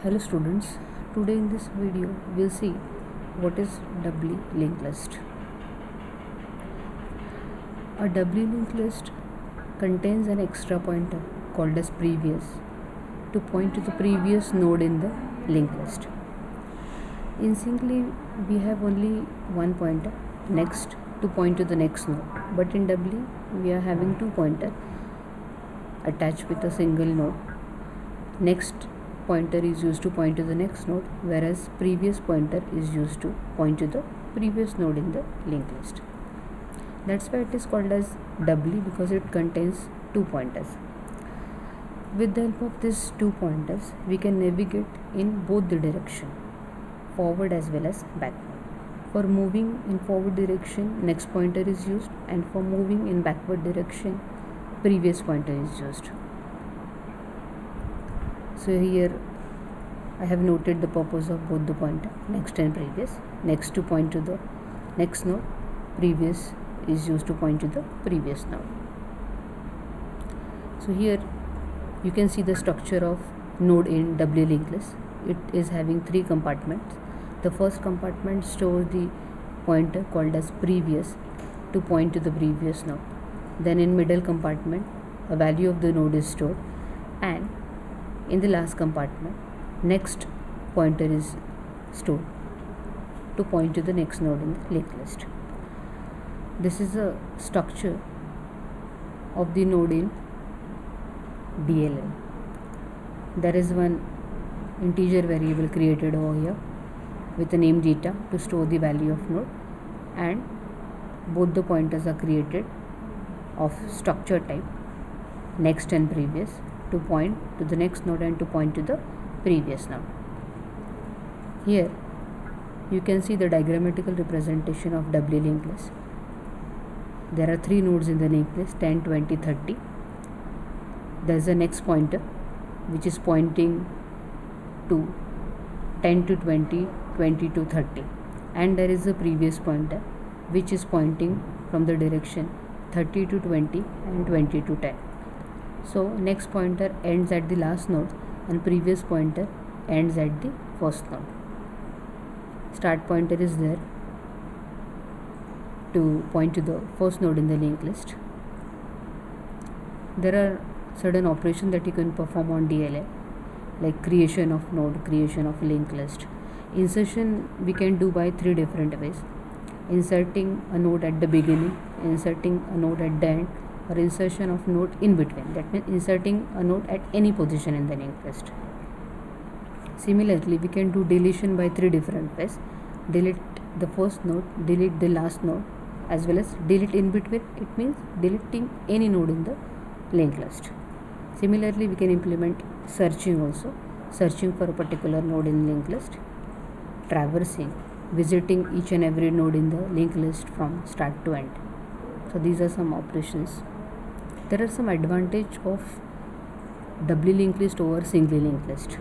Hello students, today in this video we'll see what is doubly linked list. A doubly linked list contains an extra pointer called as previous to point to the previous node in the linked list. In singly we have only one pointer next to point to the next node, but in doubly we are having two pointers attached with a single node. Next pointer is used to point to the next node, whereas previous pointer is used to point to the previous node in the linked list. That's why it is called as doubly, because it contains two pointers. With the help of these two pointers, we can navigate in both the direction, forward as well as backward. For moving in forward direction, next pointer is used, and for moving in backward direction, previous pointer is used. So here I have noted the purpose of both the pointer, next and previous. Next to point to the next node, previous is used to point to the previous node. So here you can see the structure of node in doubly linked list. It is having three compartments. The first compartment stores the pointer called as previous to point to the previous node. Then in middle compartment, a value of the node is stored, and in the last compartment, next pointer is stored to point to the next node in the linked list. This is a structure of the node in DLL. There is one integer variable created over here with the name data to store the value of node, and both the pointers are created of structure type next and previous to point to the next node and to point to the previous node. Here you can see the diagrammatical representation of doubly linked list. There are three nodes in the linked list, 10, 20, 30. There is a next pointer which is pointing to 10 to 20, 20 to 30, and there is a previous pointer which is pointing from the direction 30 to 20 and 20 to 10. So next pointer ends at the last node and previous pointer ends at the first node. Start pointer is there to point to the first node in the linked list. There are certain operations that you can perform on DLL, like creation of node, creation of linked list. Insertion we can do by three different ways: inserting a node at the beginning, inserting a node at the end, or insertion of node in between. That means inserting a node at any position in the linked list. Similarly, we can do deletion by three different ways: delete the first node, delete the last node, as well as delete in between. It means deleting any node in the linked list. Similarly, we can implement searching also, searching for a particular node in linked list, traversing, visiting each and every node in the linked list from start to end. So these are some operations. There are some advantage of doubly linked list over singly linked list.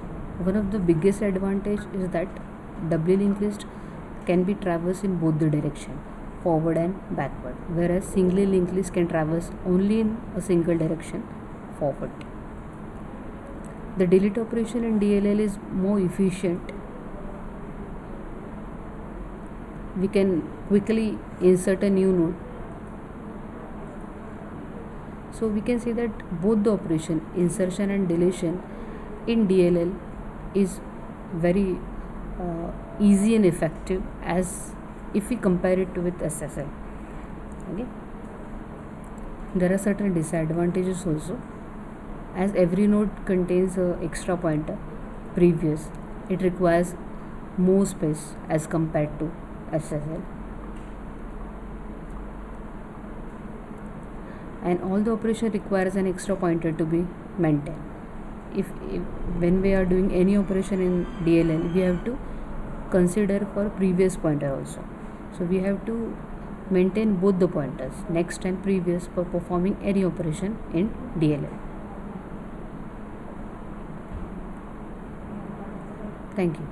One of the biggest advantage is that doubly linked list can be traversed in both the direction, forward and backward, whereas singly linked list can traverse only in a single direction, forward. The delete operation in DLL is more efficient. We can quickly insert a new node. So we can say that both the operation, insertion and deletion in DLL, is very easy and effective as if we compare it with SSL. Okay. There are certain disadvantages also. As every node contains an extra pointer, previous, it requires more space as compared to SSL. And all the operation requires an extra pointer to be maintained. If when we are doing any operation in DLL, we have to consider for previous pointer also. So we have to maintain both the pointers, next and previous, for performing any operation in DLL. Thank you.